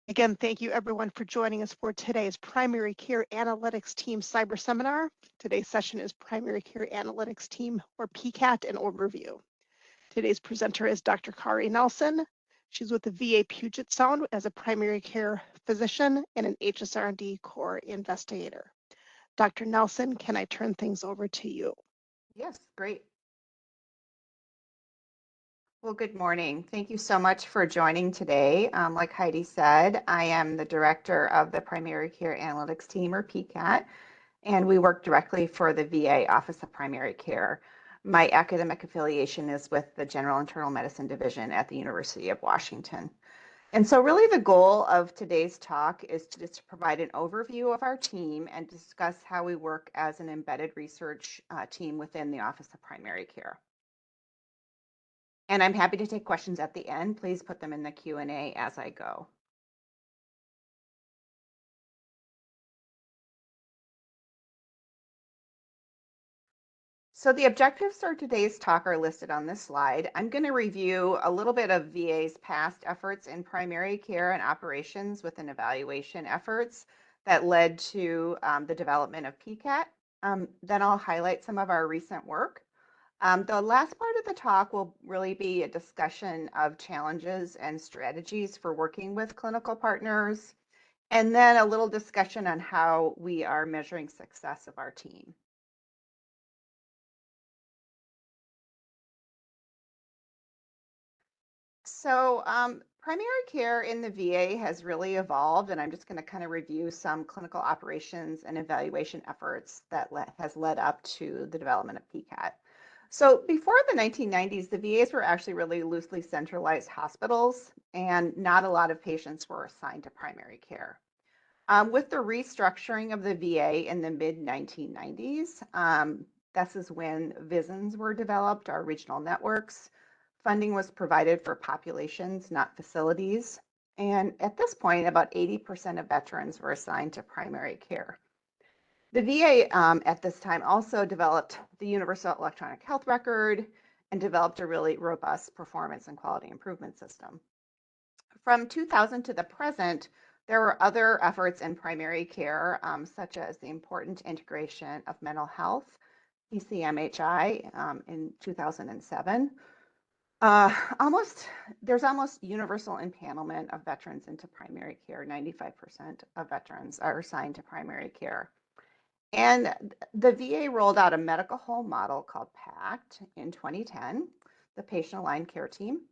Again, thank you everyone for joining us for today's Primary Care Analytics Team Cyber Seminar. Today's session is Primary Care Analytics Team, or PCAT, an overview. Today's presenter is Dr. Karin Nelson. She's with the VA Puget Sound as a primary care physician and an HSR&D core investigator. Dr. Nelson, can I turn things over to you? Yes, great. Well, good morning. Thank you so much for joining today. Like Heidi said, I am the director of the Primary Care Analytics Team, or PCAT, and we work directly for the VA Office of Primary Care. My academic affiliation is with the General Internal Medicine Division at the University of Washington. And so really the goal of today's talk is to just provide an overview of our team and discuss how we work as an embedded research team within the Office of Primary Care. And I'm happy to take questions at the end. Please put them in the Q&A as I go. So the objectives for today's talk are listed on this slide. I'm going to review a little bit of VA's past efforts in primary care and operations with an evaluation efforts that led to the development of PCAT. Then I'll highlight some of our recent work. The last part of the talk will really be a discussion of challenges and strategies for working with clinical partners, and then a little discussion on how we are measuring success of our team. So primary care in the VA has really evolved, and I'm just going to kind of review some clinical operations and evaluation efforts that has led up to the development of PCAT. So before the 1990s, the VAs were actually really loosely centralized hospitals, and not a lot of patients were assigned to primary care. With the restructuring of the VA in the mid-1990s, this is when VISNs were developed, our regional networks. Funding was provided for populations, not facilities. And at this point, about 80% of veterans were assigned to primary care. The VA at this time also developed the Universal Electronic Health Record and developed a really robust performance and quality improvement system. From 2000 to the present, there were other efforts in primary care, such as the important integration of mental health, PCMHI, in 2007. There's almost universal empanelment of veterans into primary care. 95% of veterans are assigned to primary care. And the VA rolled out a medical home model called PACT in 2010, the Patient Aligned Care Team.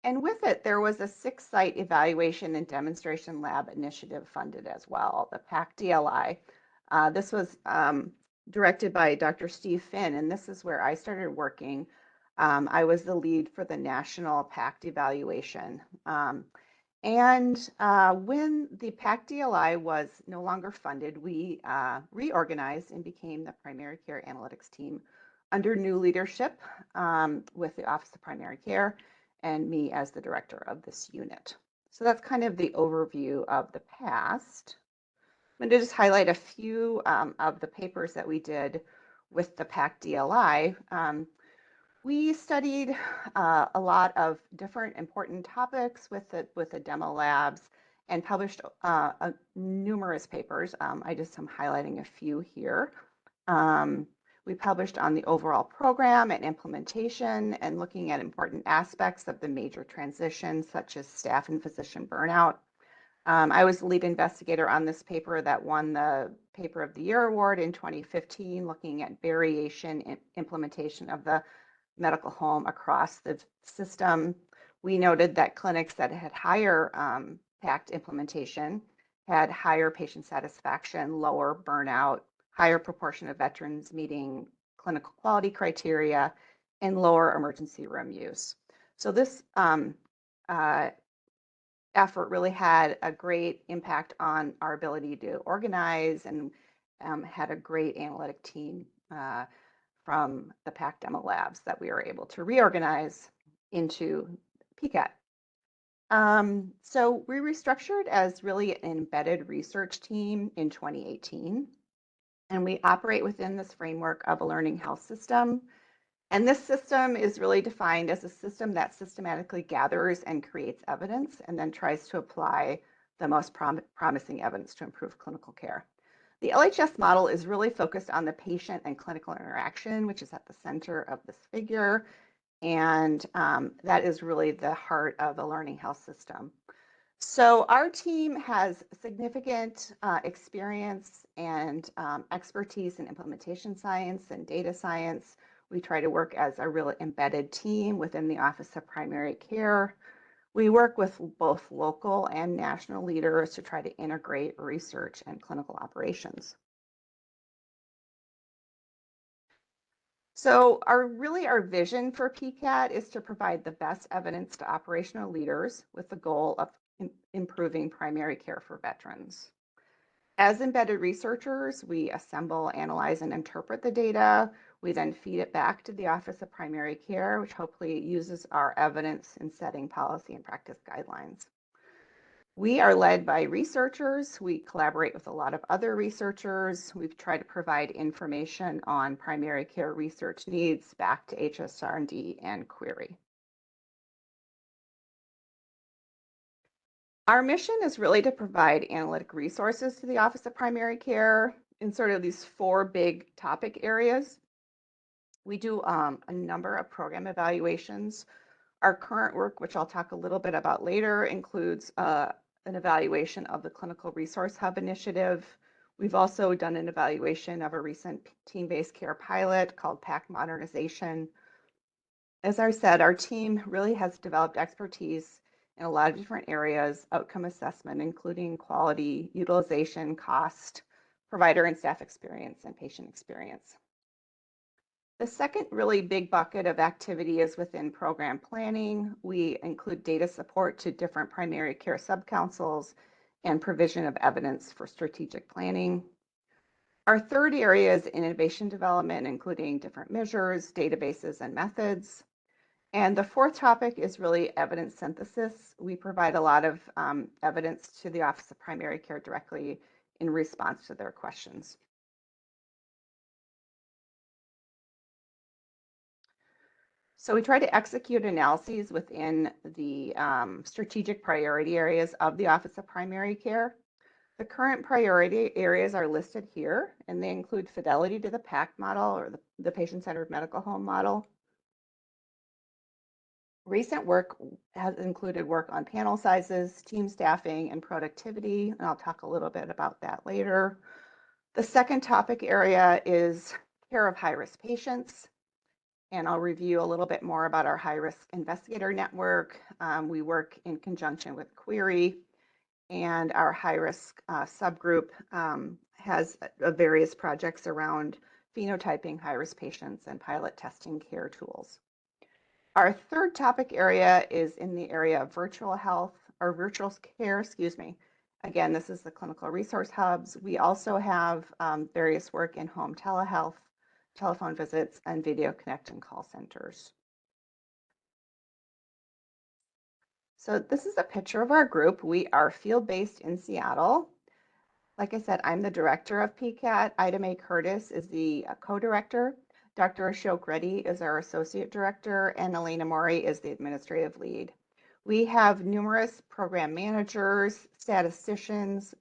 And with it, there was a 6-site evaluation and demonstration lab initiative funded as well, the PACT DLI. This was directed by Dr. Steve Finn, and this is where I started working. I was the lead for the national PACT evaluation. And when the PACT DLI was no longer funded, we reorganized and became the Primary Care Analytics Team under new leadership with the Office of Primary Care and me as the director of this unit. So that's kind of the overview of the past. I'm going to just highlight a few of the papers that we did with the PACT DLI. We studied a lot of different important topics with the demo labs and published numerous papers. I just am highlighting a few here. We published on the overall program and implementation and looking at important aspects of the major transitions such as staff and physician burnout. I was the lead investigator on this paper that won the Paper of the Year award in 2015, looking at variation in implementation of the medical home across the system. We noted that clinics that had higher PACT implementation had higher patient satisfaction, lower burnout, higher proportion of veterans meeting clinical quality criteria, and lower emergency room use. So this effort really had a great impact on our ability to organize and had a great analytic team from the PACT demo labs that we were able to reorganize into PCAT. So we restructured as really an embedded research team in 2018, and we operate within this framework of a learning health system. And this system is really defined as a system that systematically gathers and creates evidence and then tries to apply the most promising evidence to improve clinical care. The LHS model is really focused on the patient and clinical interaction, which is at the center of this figure. And that is really the heart of the learning health system. So our team has significant experience and expertise in implementation science and data science. We try to work as a real embedded team within the Office of Primary Care. We work with both local and national leaders to try to integrate research and clinical operations. So our vision for PCAT is to provide the best evidence to operational leaders with the goal of improving primary care for veterans. As embedded researchers, we assemble, analyze, and interpret the data. We then feed it back to the Office of Primary Care, which hopefully uses our evidence in setting policy and practice guidelines. We are led by researchers. We collaborate with a lot of other researchers. We've tried to provide information on primary care research needs back to HSR&D and query. Our mission is really to provide analytic resources to the Office of Primary Care in sort of these 4 big topic areas. We do a number of program evaluations. Our current work, which I'll talk a little bit about later, includes an evaluation of the Clinical Resource Hub initiative. We've also done an evaluation of a recent team-based care pilot called PACT modernization. As I said, our team really has developed expertise in a lot of different areas, outcome assessment, including quality, utilization, cost, provider and staff experience, and patient experience. The second really big bucket of activity is within program planning. We include data support to different primary care subcouncils and provision of evidence for strategic planning. Our third area is innovation development, including different measures, databases, and methods. And the fourth topic is really evidence synthesis. We provide a lot of evidence to the Office of Primary Care directly in response to their questions. So we try to execute analyses within the strategic priority areas of the Office of Primary Care. The current priority areas are listed here, and they include fidelity to the PACT model, or the patient-centered medical home model. Recent work has included work on panel sizes, team staffing, and productivity, and I'll talk a little bit about that later. The second topic area is care of high-risk patients. And I'll review a little bit more about our high-risk investigator network. We work in conjunction with Query, and our high-risk subgroup has various projects around phenotyping high-risk patients and pilot testing care tools. Our third topic area is in the area of virtual health, or virtual care, excuse me. Again, this is the clinical resource hubs. We also have various work in home telehealth, telephone visits, and video connect and call centers. So this is a picture of our group. We are field-based in Seattle. Like I said, I'm the director of PCAT. Ida Mae Curtis is the co-director. Dr. Ashok Reddy is our associate director, and Elena Mori is the administrative lead. We have numerous program managers, statisticians,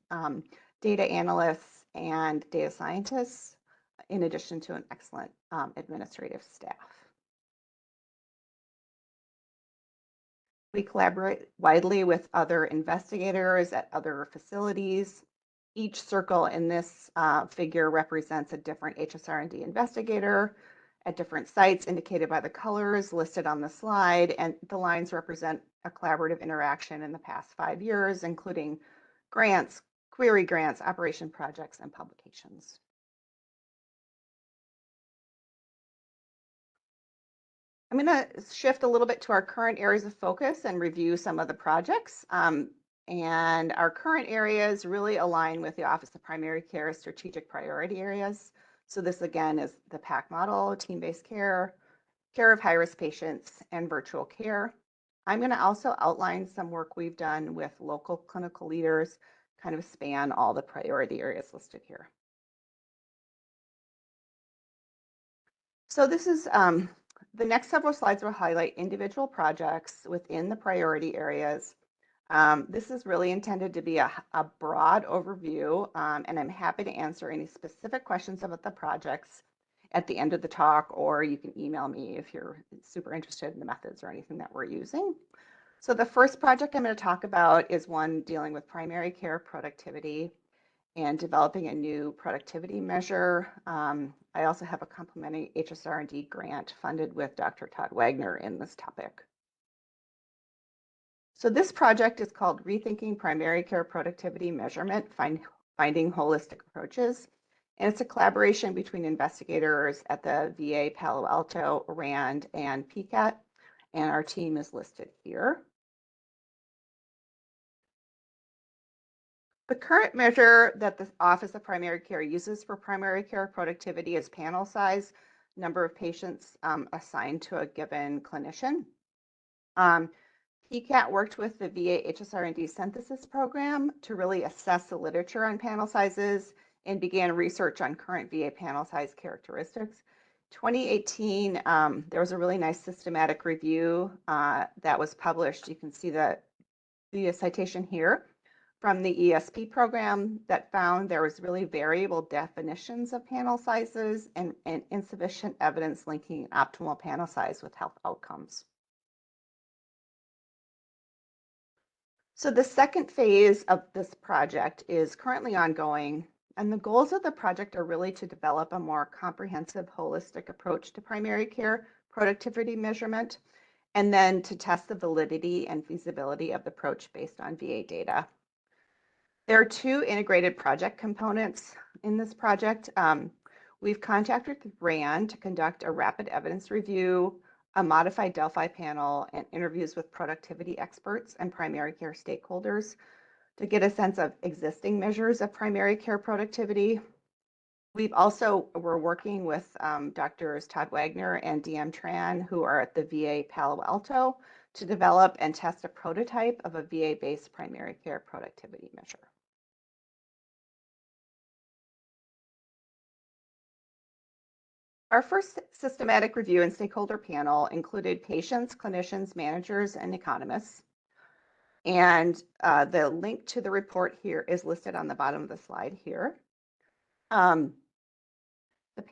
data analysts, and data scientists, in addition to an excellent administrative staff. We collaborate widely with other investigators at other facilities. Each circle in this figure represents a different HSR&D investigator at different sites indicated by the colors listed on the slide, and the lines represent a collaborative interaction in the past 5 years, including grants, query grants, operation projects, and publications. I'm going to shift a little bit to our current areas of focus and review some of the projects. And our current areas really align with the Office of Primary Care strategic priority areas. So this again is the PACT model, team-based care, care of high-risk patients, and virtual care. I'm going to also outline some work we've done with local clinical leaders, kind of span all the priority areas listed here. So this is the next several slides will highlight individual projects within the priority areas. This is really intended to be a broad overview, and I'm happy to answer any specific questions about the projects at the end of the talk, or you can email me if you're super interested in the methods or anything that we're using. So the first project I'm going to talk about is one dealing with primary care productivity and developing a new productivity measure. I also have a complementary HSR&D grant funded with Dr. Todd Wagner in this topic. So this project is called Rethinking Primary Care Productivity Measurement, Finding Holistic Approaches. And it's a collaboration between investigators at the VA Palo Alto, RAND, and PCAT. And our team is listed here. The current measure that the Office of Primary Care uses for primary care productivity is panel size, number of patients assigned to a given clinician. PCAT worked with the VA HSR&D synthesis program to really assess the literature on panel sizes and began research on current VA panel size characteristics. 2018, there was a really nice systematic review that was published. You can see the citation here from the ESP program that found there was really variable definitions of panel sizes and insufficient evidence linking optimal panel size with health outcomes. So the second phase of this project is currently ongoing, and the goals of the project are really to develop a more comprehensive, holistic approach to primary care productivity measurement, and then to test the validity and feasibility of the approach based on VA data. There are two integrated project components in this project. We've contacted RAND to conduct a rapid evidence review, a modified Delphi panel, and interviews with productivity experts and primary care stakeholders to get a sense of existing measures of primary care productivity. We're working with Drs. Todd Wagner and DM Tran, who are at the VA Palo Alto, to develop and test a prototype of a VA-based primary care productivity measure. Our first systematic review and stakeholder panel included patients, clinicians, managers, and economists. And the link to the report here is listed on the bottom of the slide here. The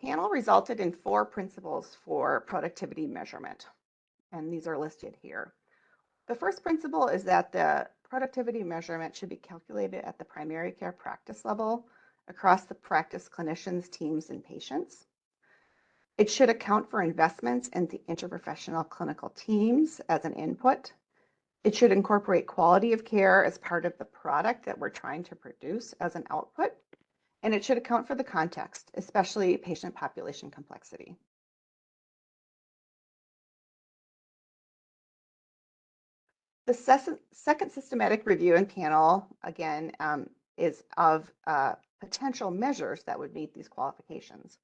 panel resulted in 4 principles for productivity measurement, and these are listed here. The first principle is that the productivity measurement should be calculated at the primary care practice level across the practice clinicians, teams, and patients. It should account for investments in the interprofessional clinical teams as an input. It should incorporate quality of care as part of the product that we're trying to produce as an output. And it should account for the context, especially patient population complexity. The second systematic review and panel, again, is of potential measures that would meet these qualifications.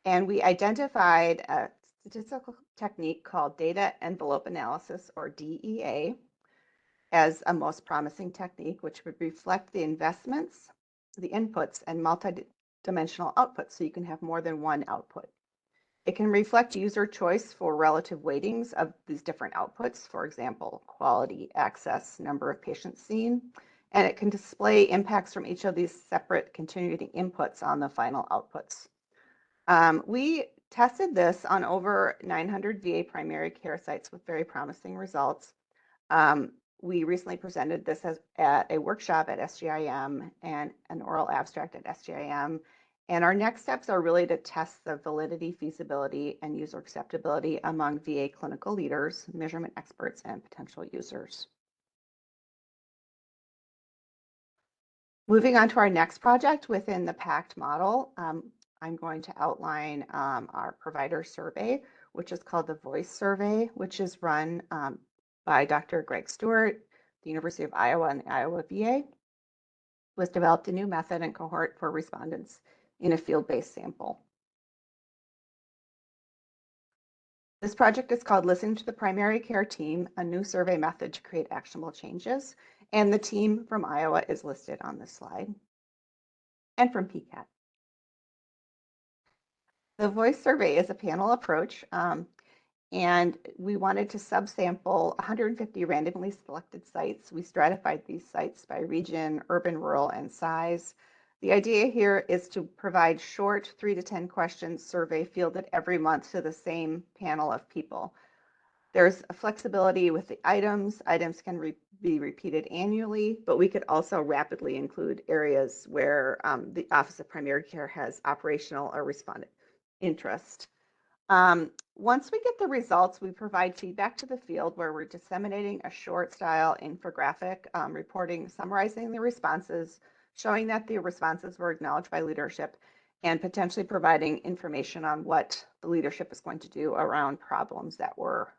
And we identified a statistical technique called data envelope analysis, or DEA, as a most promising technique, which would reflect the investments, the inputs, and multi-dimensional outputs, so you can have more than one output. It can reflect user choice for relative weightings of these different outputs, for example, quality, access, number of patients seen, and it can display impacts from each of these separate contributing inputs on the final outputs. We tested this on over 900 VA primary care sites with very promising results. We recently presented this at a workshop at SGIM and an oral abstract at SGIM. And our next steps are really to test the validity, feasibility, and user acceptability among VA clinical leaders, measurement experts, and potential users. Moving on to our next project within the PACT model, I'm going to outline our provider survey, which is called the VOICE survey, which is run by Dr. Greg Stewart, the University of Iowa, and the Iowa VA. Was developed a new method and cohort for respondents in a field-based sample. This project is called Listening to the Primary Care Team, a new survey method to create actionable changes. And the team from Iowa is listed on this slide, and from PCAT. The VOICE survey is a panel approach. And we wanted to subsample 150 randomly selected sites. We stratified these sites by region, urban, rural, and size. The idea here is to provide short 3 to 10 questions survey fielded every month to the same panel of people. There's a flexibility with the items. Items can be repeated annually, but we could also rapidly include areas where the Office of Primary Care has operational or respondent interest. Once we get the results, we provide feedback to the field where we're disseminating a short style infographic reporting, summarizing the responses, showing that the responses were acknowledged by leadership, and potentially providing information on what the leadership is going to do around problems that were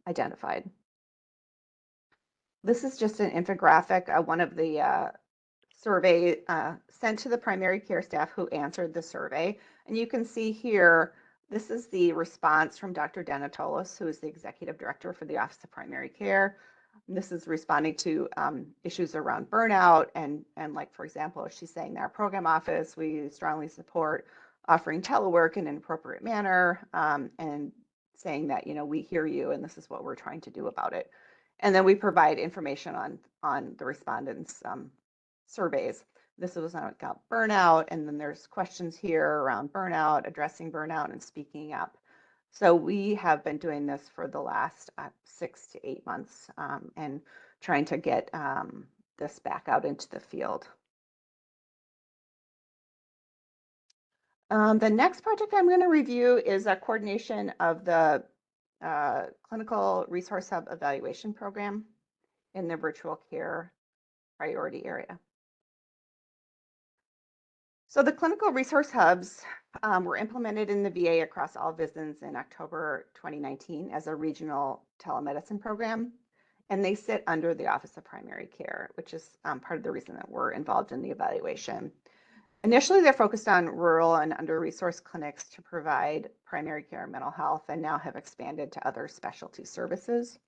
identified. This is just an infographic, one of the survey sent to the primary care staff who answered the survey. And you can see here, this is the response from Dr. Denatolos, who is the Executive Director for the Office of Primary Care. And this is responding to issues around burnout and like, for example, she's saying in our program office, we strongly support offering telework in an appropriate manner and saying that, we hear you and this is what we're trying to do about it. And then we provide information on the respondents' surveys. This was about burnout, and then there's questions here around burnout, addressing burnout, and speaking up. So we have been doing this for the last 6 to 8 months and trying to get this back out into the field. The next project I'm going to review is a coordination of the Clinical Resource Hub Evaluation Program in the virtual care priority area. So the clinical resource hubs were implemented in the VA across all VISNs in October 2019 as a regional telemedicine program, and they sit under the Office of Primary Care, which is part of the reason that we're involved in the evaluation. Initially, they're focused on rural and under-resourced clinics to provide primary care and mental health, and now have expanded to other specialty services.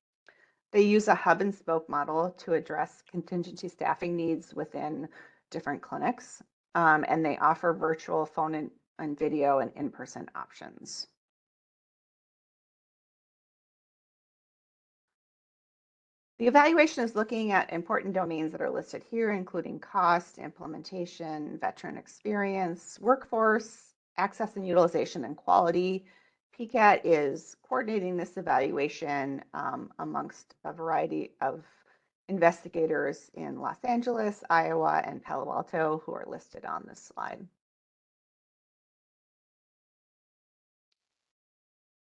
They use a hub and spoke model to address contingency staffing needs within different clinics, and they offer virtual phone and video and in-person options. The evaluation is looking at important domains that are listed here, including cost, implementation, veteran experience, workforce, access and utilization, and quality. PCAT is coordinating this evaluation amongst a variety of investigators in Los Angeles, Iowa, and Palo Alto who are listed on this slide.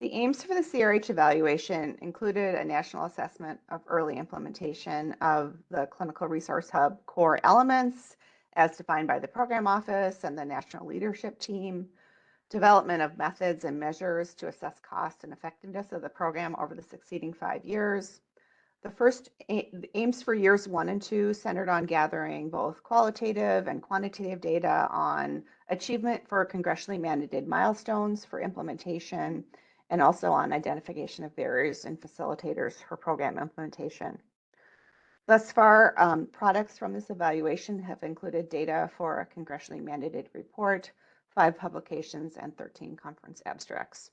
The aims for the CRH evaluation included a national assessment of early implementation of the Clinical Resource Hub core elements as defined by the program office and the national leadership team, development of methods and measures to assess cost and effectiveness of the program over the succeeding 5 years. The first aims for years 1 and 2 centered on gathering both qualitative and quantitative data on achievement for congressionally mandated milestones for implementation, and also on identification of barriers and facilitators for program implementation. Thus far, products from this evaluation have included data for a congressionally mandated report, 5 publications, and 13 conference abstracts.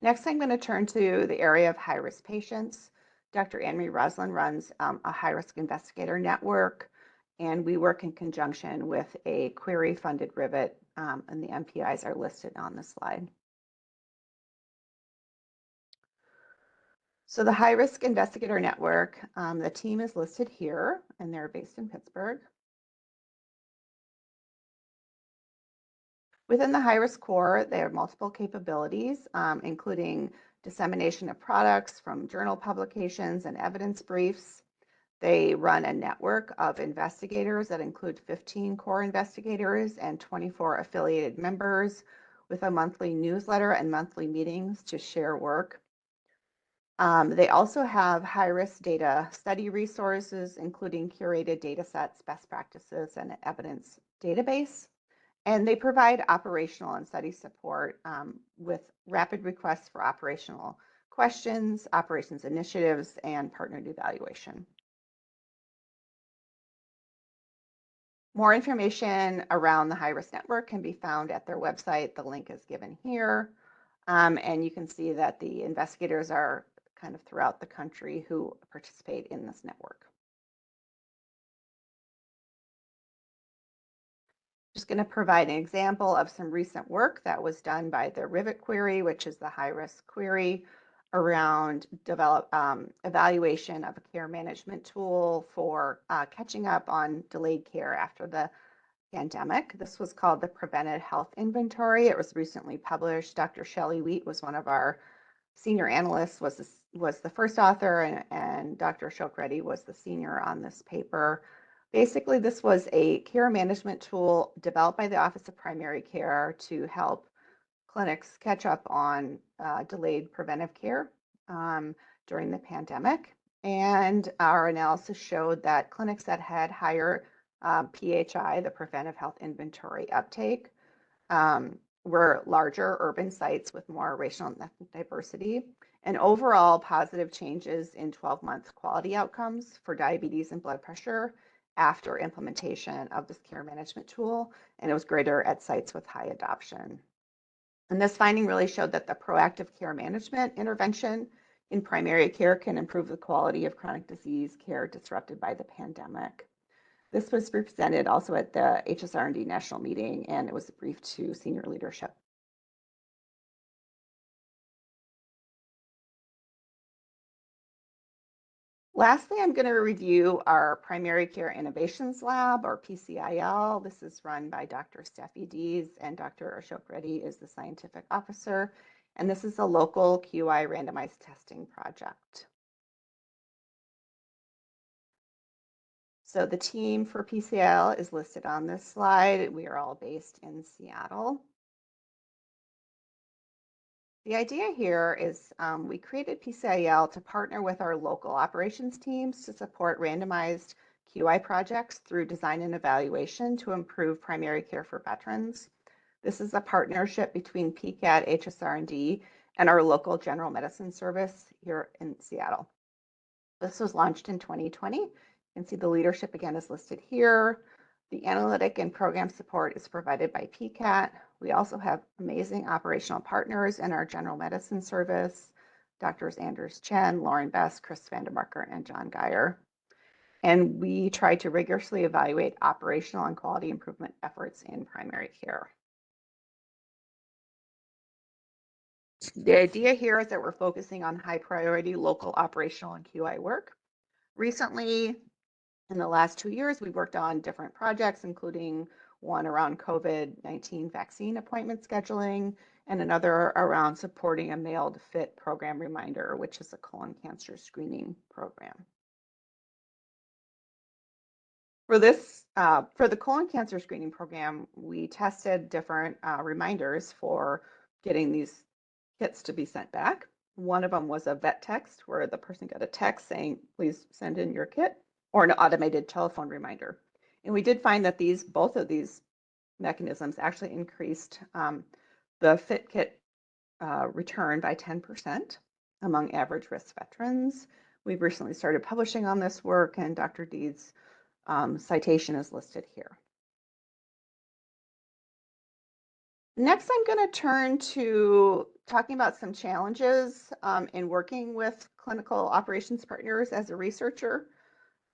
Next, I'm going to turn to the area of high-risk patients. Dr. Anne-Marie Roslin runs a high-risk investigator network, and we work in conjunction with a query-funded rivet, and the MPIs are listed on the slide. So the high-risk investigator network, the team is listed here, and they're based in Pittsburgh. Within the high-risk core, they have multiple capabilities, including dissemination of products from journal publications and evidence briefs. They run a network of investigators that include 15 core investigators and 24 affiliated members with a monthly newsletter and monthly meetings to share work. They also have high-risk data study resources, including curated data sets, best practices, and an evidence database. And they provide operational and study support with rapid requests for operational questions, operations initiatives, and partnered evaluation. More information around the high-risk network can be found at their website. The link is given here. And you can see that the investigators are kind of throughout the country who participate in this network. Just going to provide an example of some recent work that was done by the Rivet query, which is the high-risk query around evaluation of a care management tool for catching up on delayed care after the pandemic. This was called the Preventive Health Inventory. It was recently published. Dr. Shelley Wheat was one of our senior analysts, was the first author, and Dr. Ashok Reddy was the senior on this paper. Basically, this was a care management tool developed by the Office of Primary Care to help clinics catch up on delayed preventive care during the pandemic. And our analysis showed that clinics that had higher PHI, the Preventive Health Inventory uptake, were larger urban sites with more racial and ethnic diversity, and overall positive changes in 12-month quality outcomes for diabetes and blood pressure after implementation of this care management tool, and it was greater at sites with high adoption. And this finding really showed that the proactive care management intervention in primary care can improve the quality of chronic disease care disrupted by the pandemic. This was presented also at the HSR&D National Meeting, and it was briefed to senior leadership. Lastly, I'm going to review our Primary Care Innovations Lab, or PCIL. This is run by Dr. Steffi Dees, and Dr. Ashok Reddy is the scientific officer. And this is a local QI randomized testing project. So the team for PCIL is listed on this slide. We are all based in Seattle. The idea here is we created PCIL to partner with our local operations teams to support randomized QI projects through design and evaluation to improve primary care for veterans. This is a partnership between PCAT, HSR&D, and our local general medicine service here in Seattle. This was launched in 2020. You can see the leadership again is listed here. The analytic and program support is provided by PCAT. We also have amazing operational partners in our general medicine service, Drs. Anders Chen, Lauren Best, Chris Vandermarker, and John Geyer. And we try to rigorously evaluate operational and quality improvement efforts in primary care. The idea here is that we're focusing on high priority local operational and QI work. Recently, in the last 2 years, we've worked on different projects, including one around COVID-19 vaccine appointment scheduling, and another around supporting a mailed fit program reminder, which is a colon cancer screening program. For the colon cancer screening program, we tested different reminders for getting these kits to be sent back. One of them was a vet text where the person got a text saying, please send in your kit, or an automated telephone reminder. And we did find that both of these mechanisms actually increased the fit kit return by 10% among average risk veterans. We've recently started publishing on this work, and Dr. Deed's citation is listed here. Next, I'm going to turn to talking about some challenges in working with clinical operations partners as a researcher,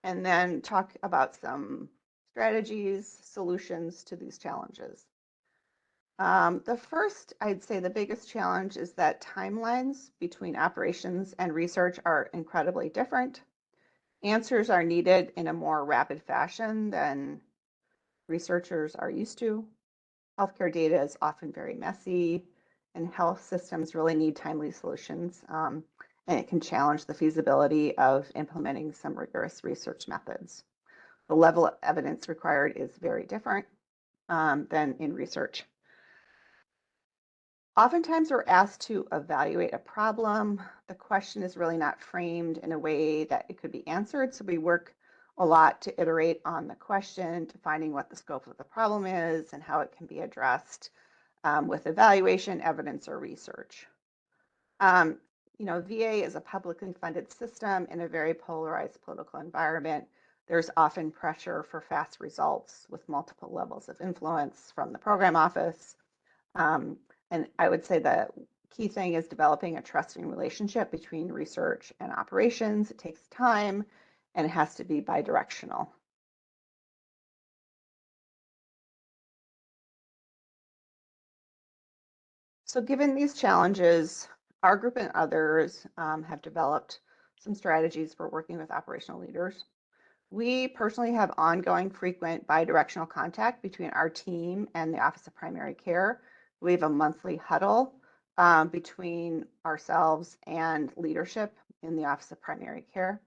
and then talk about some strategies, solutions to these challenges. The first, I'd say the biggest challenge is that timelines between operations and research are incredibly different. Answers are needed in a more rapid fashion than researchers are used to. Healthcare data is often very messy, and health systems really need timely solutions, and it can challenge the feasibility of implementing some rigorous research methods. The level of evidence required is very different than in research. Oftentimes we're asked to evaluate a problem. The question is really not framed in a way that it could be answered, so we work a lot to iterate on the question, to finding what the scope of the problem is and how it can be addressed with evaluation, evidence, or research. VA is a publicly funded system in a very polarized political environment. There's often pressure for fast results with multiple levels of influence from the program office. And I would say the key thing is developing a trusting relationship between research and operations. It takes time and it has to be bidirectional. So given these challenges, our group and others have developed some strategies for working with operational leaders. We personally have ongoing, frequent bidirectional contact between our team and the Office of Primary Care. We have a monthly huddle between ourselves and leadership in the Office of Primary Care.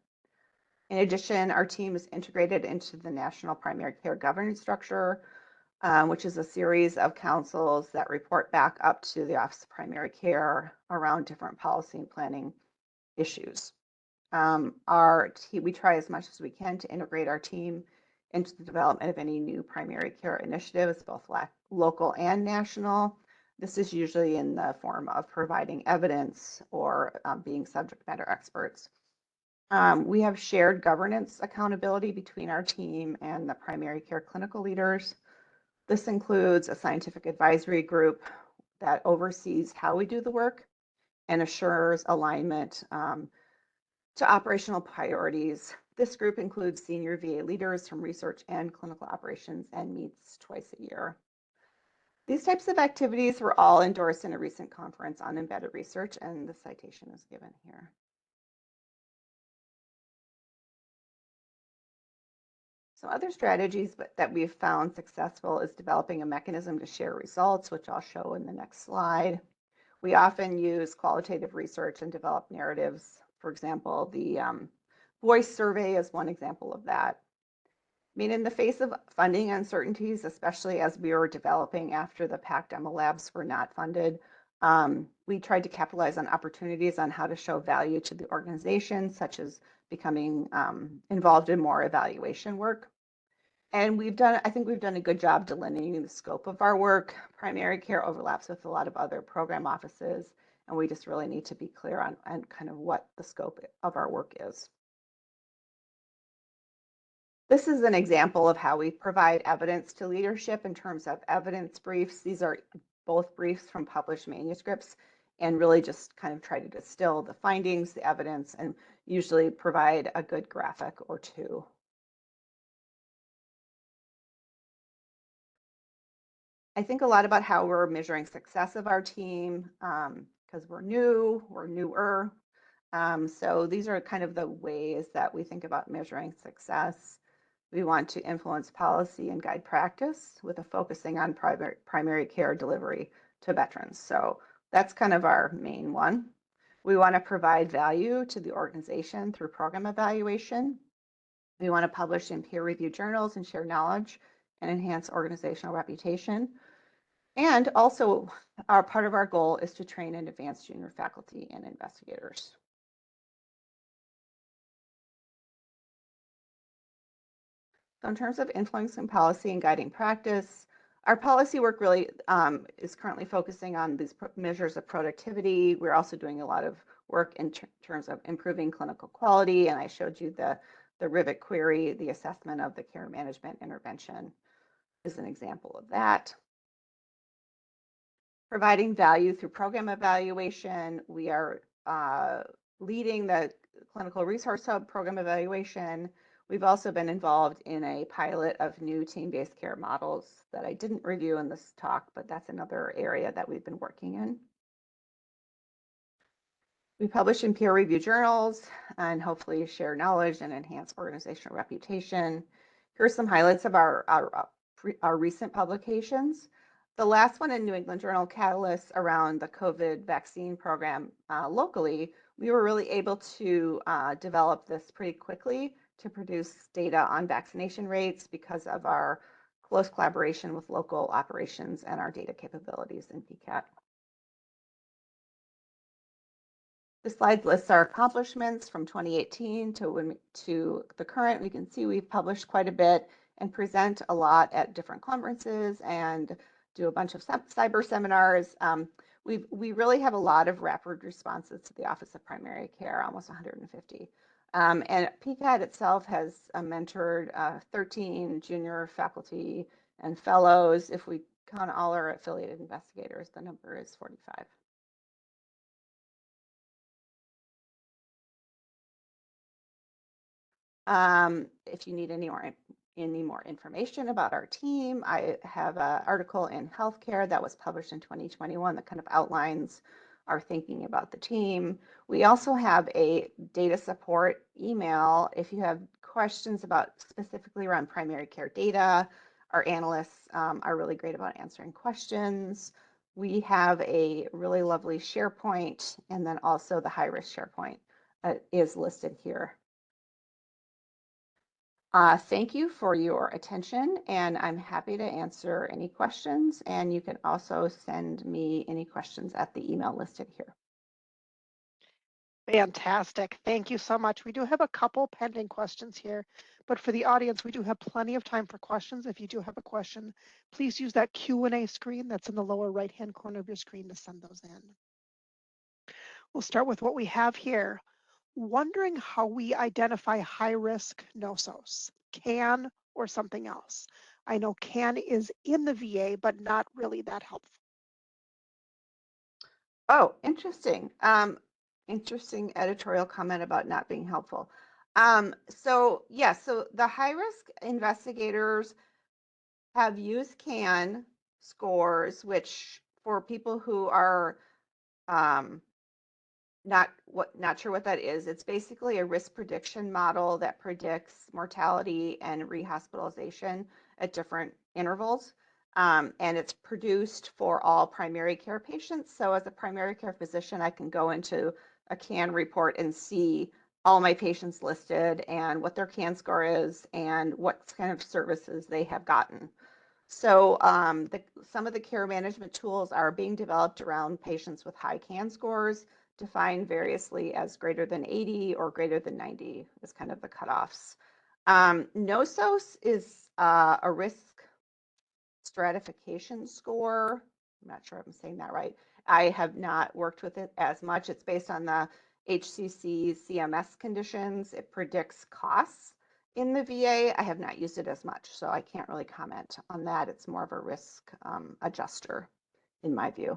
In addition, our team is integrated into the National Primary Care Governance Structure, which is a series of councils that report back up to the Office of Primary Care around different policy and planning issues. We try as much as we can to integrate our team into the development of any new primary care initiatives, both local and national. This is usually in the form of providing evidence or being subject matter experts. We have shared governance accountability between our team and the primary care clinical leaders. This includes a scientific advisory group that oversees how we do the work and assures alignment to operational priorities. This group includes senior VA leaders from research and clinical operations and meets twice a year. These types of activities were all endorsed in a recent conference on embedded research, and the citation is given here. Some other strategies that we've found successful is developing a mechanism to share results, which I'll show in the next slide. We often use qualitative research and develop narratives. For example, the voice survey is one example of that. I mean, in the face of funding uncertainties, especially as we were developing after the PACT demo labs were not funded, we tried to capitalize on opportunities on how to show value to the organization, such as becoming involved in more evaluation work. And I think we've done a good job delineating the scope of our work. Primary care overlaps with a lot of other program offices, and we just really need to be clear on kind of what the scope of our work is. This is an example of how we provide evidence to leadership in terms of evidence briefs. These are both briefs from published manuscripts and really just kind of try to distill the findings, the evidence, and usually provide a good graphic or two. I think a lot about how we're measuring success of our team because we're newer. So these are kind of the ways that we think about measuring success. We want to influence policy and guide practice with a focusing on primary care delivery to veterans. So that's kind of our main one. We want to provide value to the organization through program evaluation. We want to publish in peer-reviewed journals and share knowledge and enhance organizational reputation. And also, part of our goal is to train and advance junior faculty and investigators. So in terms of influencing policy and guiding practice, our policy work really is currently focusing on these measures of productivity. We're also doing a lot of work in terms of improving clinical quality, and I showed you the Rivet query, the assessment of the care management intervention is an example of that. Providing value through program evaluation. We are leading the Clinical Resource Hub program evaluation. We've also been involved in a pilot of new team-based care models that I didn't review in this talk, but that's another area that we've been working in. We publish in peer-reviewed journals and hopefully share knowledge and enhance organizational reputation. Here are some highlights of our recent publications. The last one in New England Journal Catalyst around the COVID vaccine program locally, we were really able to develop this pretty quickly to produce data on vaccination rates because of our close collaboration with local operations and our data capabilities in PCAT. This slide lists our accomplishments from 2018 to the current. We can see we've published quite a bit and present a lot at different conferences and do a bunch of cyber seminars. We really have a lot of rapid responses to the Office of Primary Care, almost 150. And PCAT itself has mentored 13 junior faculty and fellows. If we count all our affiliated investigators, the number is 45. If you need any more information about our team, I have an article in Healthcare that was published in 2021 that kind of outlines our thinking about the team. We also have a data support email if you have questions about specifically around primary care data. Our analysts are really great about answering questions. We have a really lovely SharePoint, and then also the high-risk SharePoint is listed here. Thank you for your attention, and I'm happy to answer any questions, and you can also send me any questions at the email listed here. Fantastic. Thank you so much. We do have a couple pending questions here, but for the audience, we do have plenty of time for questions. If you do have a question, please use that Q&A screen that's in the lower right-hand corner of your screen to send those in. We'll start with what we have here. Wondering how we identify high-risk NOSOS, CAN or something else. I know CAN is in the VA, but not really that helpful. Oh, interesting. Interesting editorial comment about not being helpful. So the high-risk investigators have used CAN scores, which for people who are not sure what that is, it's basically a risk prediction model that predicts mortality and rehospitalization at different intervals. And it's produced for all primary care patients. So as a primary care physician, I can go into a CAN report and see all my patients listed and what their CAN score is and what kind of services they have gotten. So some of the care management tools are being developed around patients with high CAN scores, defined variously as greater than 80 or greater than 90 is kind of the cutoffs. NOSOS is a risk stratification score. I'm not sure if I'm saying that right. I have not worked with it as much. It's based on the HCC CMS conditions. It predicts costs in the VA. I have not used it as much, so I can't really comment on that. It's more of a risk adjuster in my view.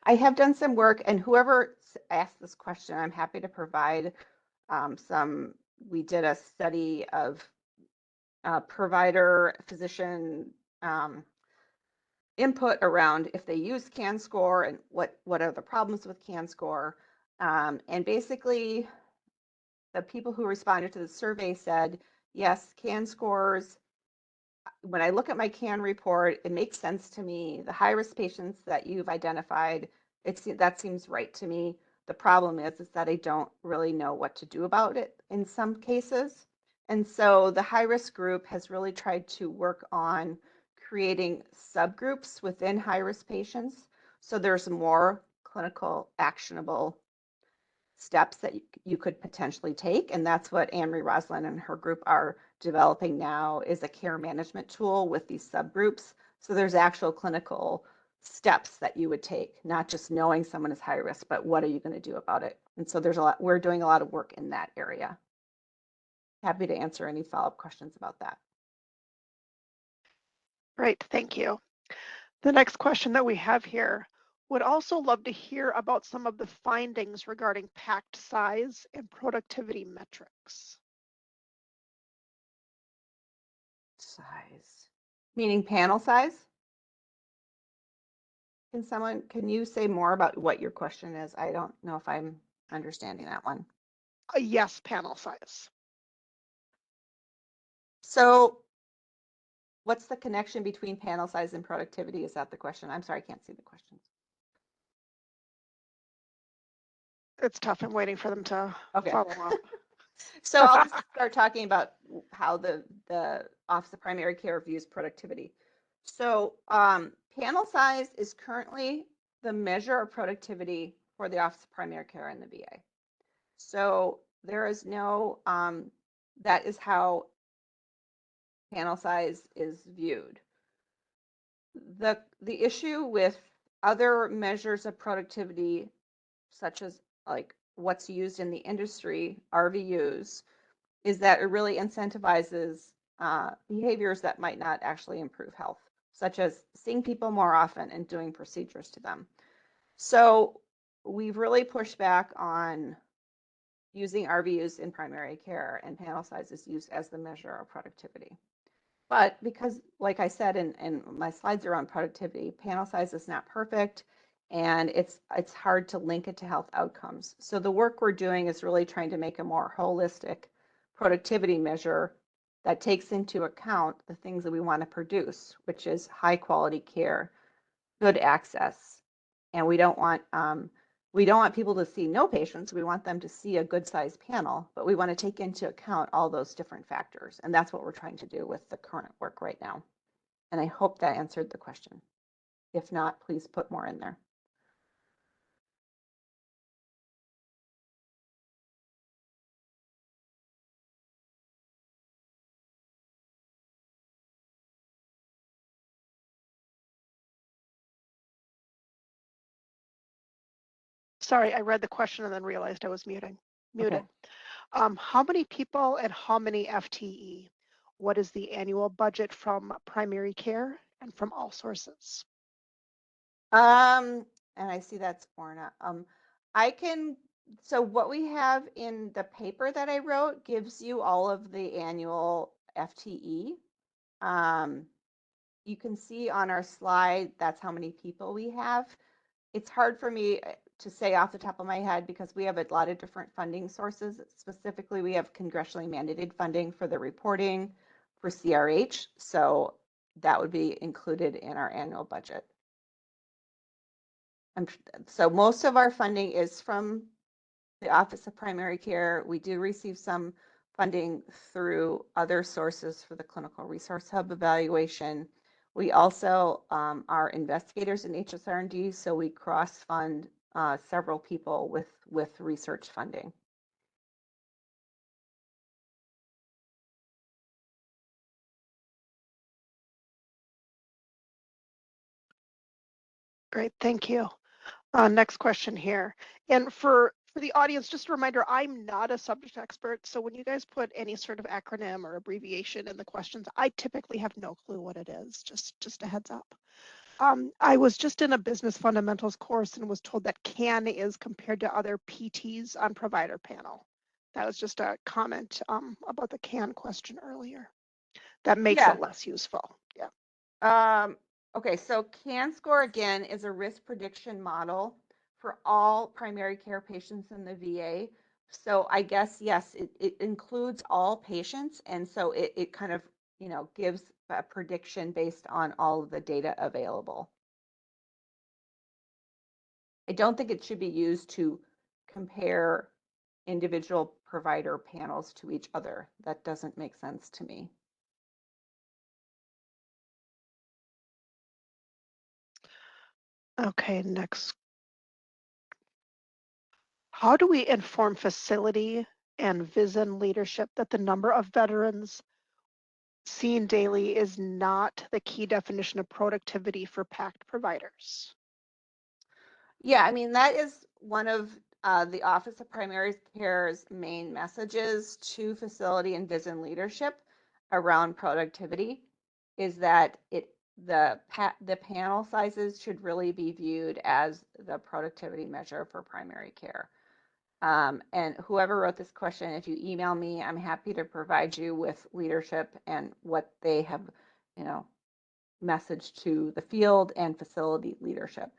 I have done some work, and whoever asked this question, I'm happy to provide we did a study of provider physician input around if they use CAN score and what are the problems with CAN score. And basically, the people who responded to the survey said, yes, CAN scores, when I look at my CAN report, it makes sense to me. The high-risk patients that you've identified, that seems right to me. The problem is that I don't really know what to do about it in some cases. And so the high-risk group has really tried to work on creating subgroups within high-risk patients. So there's more clinical actionable steps that you could potentially take. And that's what Anne-Marie Roslin and her group are developing now, is a care management tool with these subgroups. So there's actual clinical steps that you would take, not just knowing someone is high risk, but what are you going to do about it? And so we're doing a lot of work in that area. Happy to answer any follow-up questions about that. Great, thank you. The next question that we have here, would also love to hear about some of the findings regarding PACT size and productivity metrics. Size, meaning panel size? Can you say more about what your question is? I don't know if I'm understanding that one. Yes, panel size. So what's the connection between panel size and productivity? Is that the question? I'm sorry, I can't see the questions. It's tough. I'm waiting for them to follow up. So I'll just start talking about how the Office of Primary Care views productivity. So panel size is currently the measure of productivity for the Office of Primary Care in the VA. So there is no, that is how panel size is viewed. The issue with other measures of productivity, such as like what's used in the industry, RVUs, is that it really incentivizes behaviors that might not actually improve health, such as seeing people more often and doing procedures to them. So we've really pushed back on using RVUs in primary care and panel sizes used as the measure of productivity. But because, like I said in my slides around productivity, panel size is not perfect, and it's hard to link it to health outcomes. So the work we're doing is really trying to make a more holistic productivity measure that takes into account the things that we want to produce, which is high quality care, good access, and we don't want people to see no patients. We want them to see a good sized panel, but we want to take into account all those different factors. And that's what we're trying to do with the current work right now. And I hope that answered the question. If not, please put more in there. Sorry, I read the question and then realized I was muted. Okay. How many people and how many FTE? What is the annual budget from primary care and from all sources? And I see that's Orna. So what we have in the paper that I wrote gives you all of the annual FTE. You can see on our slide, that's how many people we have. It's hard for me to say off the top of my head because we have a lot of different funding sources. Specifically, we have congressionally mandated funding for the reporting for CRH. So that would be included in our annual budget. So most of our funding is from the Office of Primary Care. We do receive some funding through other sources for the Clinical Resource Hub evaluation. We also are investigators in HSR&D, so we cross-fund several people with research funding. Great, thank you. Next question here. And for the audience, just a reminder, I'm not a subject expert. So when you guys put any sort of acronym or abbreviation in the questions, I typically have no clue what it is, just a heads up. I was just in a business fundamentals course and was told that CAN is compared to other PTs on provider panel. That was just a comment about the CAN question earlier. That makes it less useful. Yeah. Okay, so CAN score again is a risk prediction model for all primary care patients in the VA. So I guess, yes, it includes all patients. And so it kind of, gives a prediction based on all of the data available. I don't think it should be used to compare individual provider panels to each other. That doesn't make sense to me. Okay, next. How do we inform facility and VISN leadership that the number of veterans seen daily is not the key definition of productivity for PACT providers? Yeah, I mean, that is one of the Office of Primary Care's main messages to facility and VISN leadership around productivity is that the panel sizes should really be viewed as the productivity measure for primary care. And whoever wrote this question, if you email me, I'm happy to provide you with leadership and what they have, messaged to the field and facility leadership.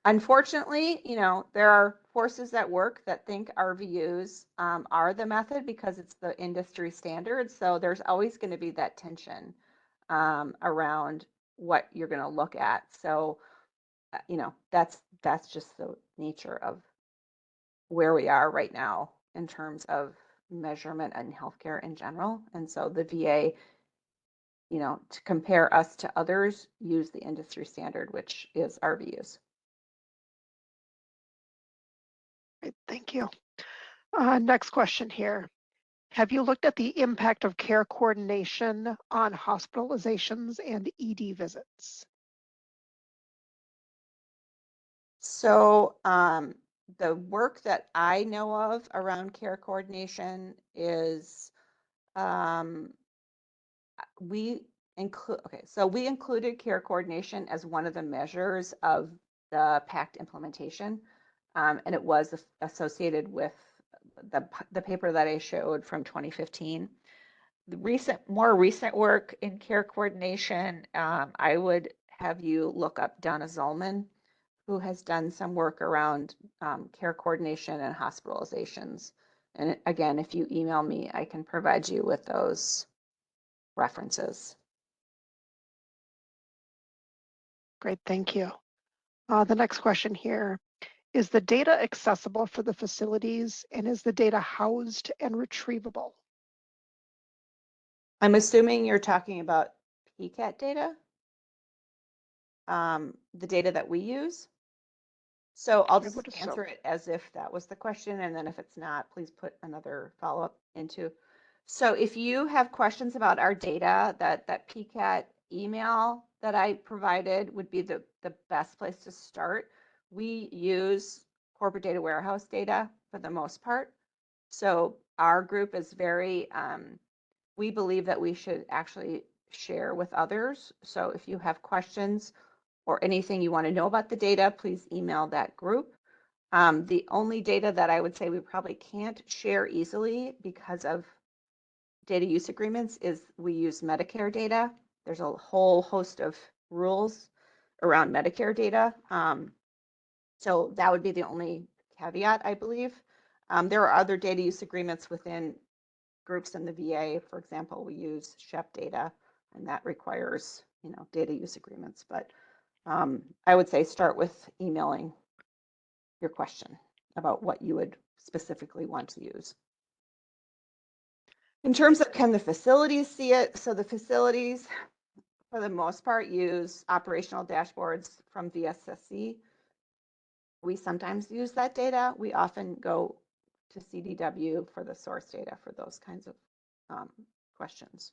Unfortunately, there are forces at work that think RVUs are the method because it's the industry standard. So there's always going to be that tension around what you're going to look at. So, that's just the nature of where we are right now in terms of measurement and healthcare in general. And so the VA, to compare us to others, use the industry standard, which is RVUs. Great, thank you. Next question here. Have you looked at the impact of care coordination on hospitalizations and ED visits? So the work that I know of around care coordination is we included care coordination as one of the measures of the PACT implementation, and it was associated with the paper that I showed from 2015. The more recent work in care coordination, I would have you look up Donna Zollman, who has done some work around care coordination and hospitalizations. And again, if you email me, I can provide you with those references. Great, thank you. The next question here, is the data accessible for the facilities, and is the data housed and retrievable? I'm assuming you're talking about PCAT data, the data that we use. So I'll just answer it as if that was the question, and then if it's not, please put another follow-up into. So if you have questions about our data, that PCAT email that I provided would be the best place to start. We use corporate data warehouse data for the most part. So our group is very, we believe that we should actually share with others. So if you have questions or anything you want to know about the data, please email that group. The only data that I would say we probably can't share easily because of data use agreements is we use Medicare data. There's a whole host of rules around Medicare data. So that would be the only caveat, I believe. There are other data use agreements within groups in the VA. For example, we use SHEP data, and that requires, data use agreements. But I would say start with emailing your question about what you would specifically want to use. In terms of can the facilities see it? So the facilities, for the most part, use operational dashboards from VSSC. We sometimes use that data. We often go to CDW for the source data for those kinds of questions.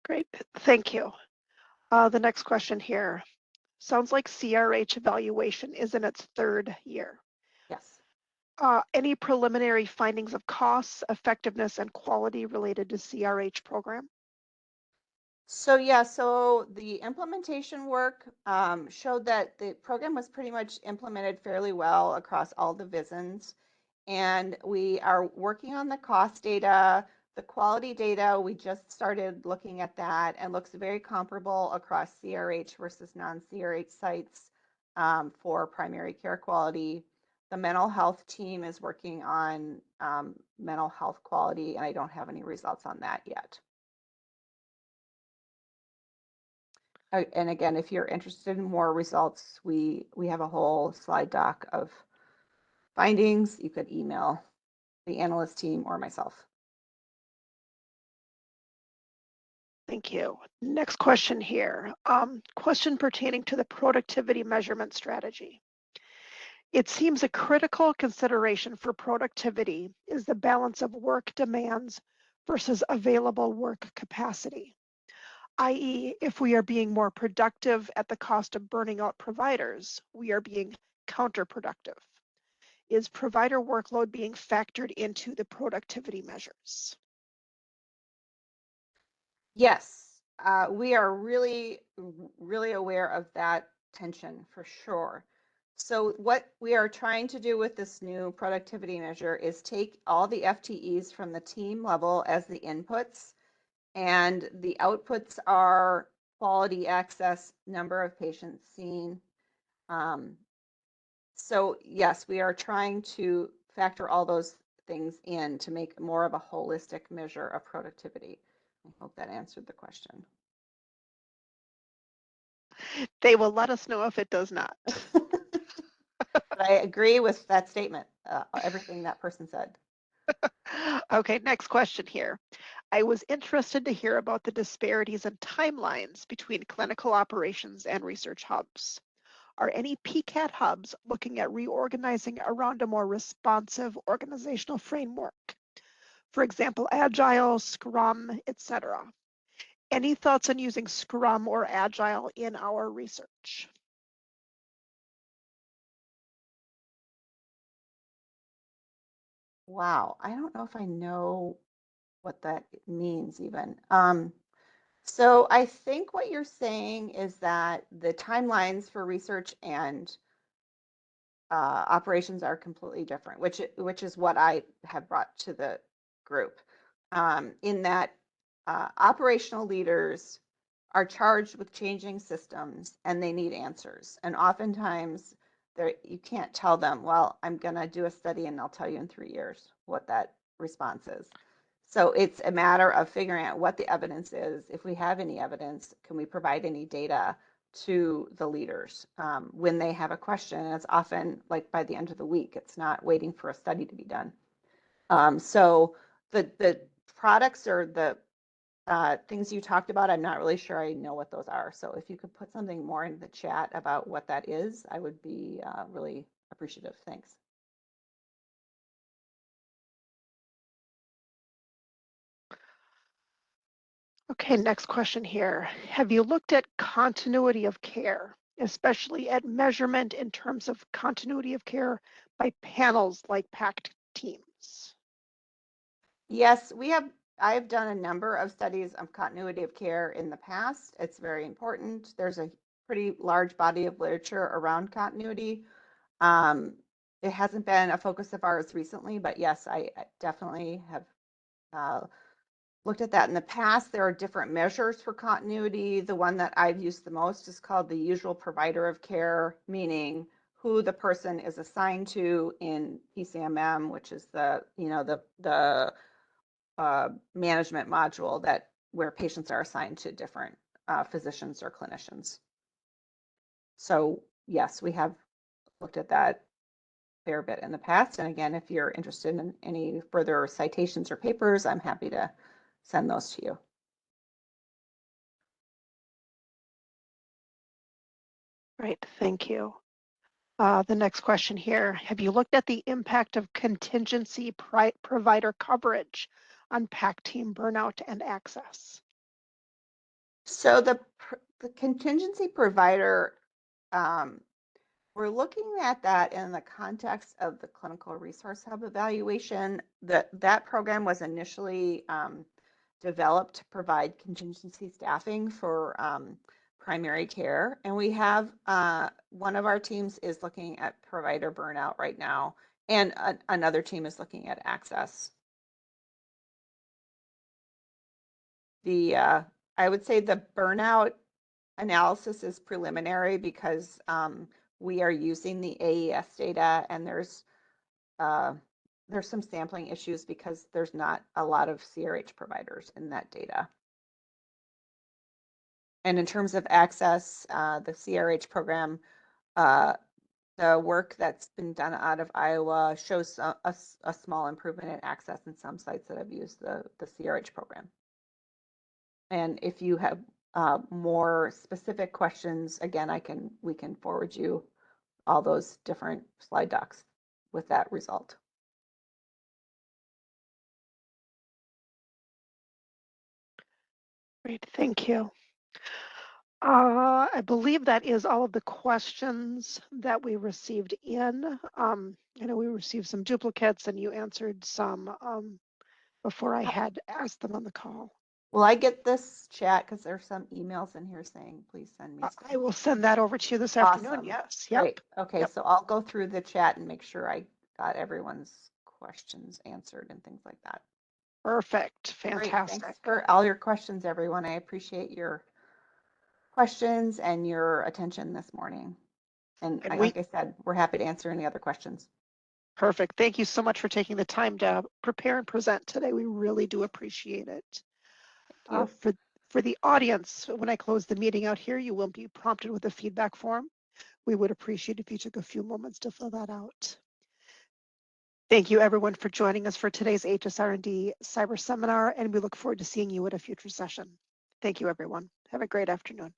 Great, thank you. The next question here. Sounds like CRH evaluation is in its third year. Yes. Any preliminary findings of costs, effectiveness, and quality related to CRH program? So yeah, so the implementation work showed that the program was pretty much implemented fairly well across all divisions. And we are working on the cost data, the quality data. We just started looking at that and looks very comparable across CRH versus non-CRH sites for primary care quality. The mental health team is working on mental health quality, and I don't have any results on that yet. And again, if you're interested in more results, we have a whole slide doc of findings. You could email the analyst team or myself. Thank you. Next question here. Question pertaining to the productivity measurement strategy. It seems a critical consideration for productivity is the balance of work demands versus available work capacity, i.e., if we are being more productive at the cost of burning out providers, we are being counterproductive. Is provider workload being factored into the productivity measures? Yes, we are really, really aware of that tension for sure. So what we are trying to do with this new productivity measure is take all the FTEs from the team level as the inputs, and the outputs are quality, access, number of patients seen. So yes, we are trying to factor all those things in to make more of a holistic measure of productivity. I hope that answered the question. They will let us know if it does not. But I agree with that statement, everything that person said. Okay, next question here. I was interested to hear about the disparities in timelines between clinical operations and research hubs. Are any PCAT hubs looking at reorganizing around a more responsive organizational framework? For example, Agile, Scrum, etc. Any thoughts on using Scrum or Agile in our research? Wow, I don't know if I know what that means even. So I think what you're saying is that the timelines for research and operations are completely different, which is what I have brought to the group. In that operational leaders are charged with changing systems and they need answers. And oftentimes you can't tell them, well, I'm going to do a study and I'll tell you in 3 years what that response is. So it's a matter of figuring out what the evidence is. If we have any evidence, can we provide any data to the leaders when they have a question? And it's often like by the end of the week. It's not waiting for a study to be done. So the products or the things you talked about, I'm not really sure I know what those are. So if you could put something more in the chat about what that is, I would be really appreciative. Thanks. Okay, next question here. Have you looked at continuity of care, especially at measurement in terms of continuity of care by panels like PACT teams? Yes, I have done a number of studies of continuity of care in the past. It's very important. There's a pretty large body of literature around continuity. It hasn't been a focus of ours recently, but yes, I definitely have looked at that in the past. There are different measures for continuity. The one that I've used the most is called the usual provider of care, meaning who the person is assigned to in PCMM, which is the management module where patients are assigned to different physicians or clinicians. So yes, we have looked at that fair bit in the past. And again, if you're interested in any further citations or papers, I'm happy to send those to you. Great, thank you. The next question here, have you looked at the impact of contingency provider coverage on PACT team burnout and access? So the contingency provider, we're looking at that in the context of the Clinical Resource Hub evaluation. That program was initially developed to provide contingency staffing for primary care. And we have one of our teams is looking at provider burnout right now, and another team is looking at access. I would say the burnout analysis is preliminary because we are using the AES data, and there's some sampling issues because there's not a lot of CRH providers in that data. And in terms of access, the CRH program, the work that's been done out of Iowa shows a small improvement in access in some sites that have used the CRH program. And if you have more specific questions, again, we can forward you all those different slide decks with that result. Great, thank you. I believe that is all of the questions that we received in. I know we received some duplicates and you answered some before I had asked them on the call. Will I get this chat? Because there's some emails in here saying, please send me stuff. I will send that over to you this afternoon, yes. Yep. Great. Okay, yep. So I'll go through the chat and make sure I got everyone's questions answered and things like that. Perfect, fantastic. Great. Thanks for all your questions, everyone. I appreciate your questions and your attention this morning. And like I said, we're happy to answer any other questions. Perfect. Thank you so much for taking the time to prepare and present today. We really do appreciate it. For the audience, when I close the meeting out here, you will be prompted with a feedback form. We would appreciate if you took a few moments to fill that out. Thank you everyone for joining us for today's HSR&D Cyber Seminar, and we look forward to seeing you at a future session. Thank you everyone. Have a great afternoon.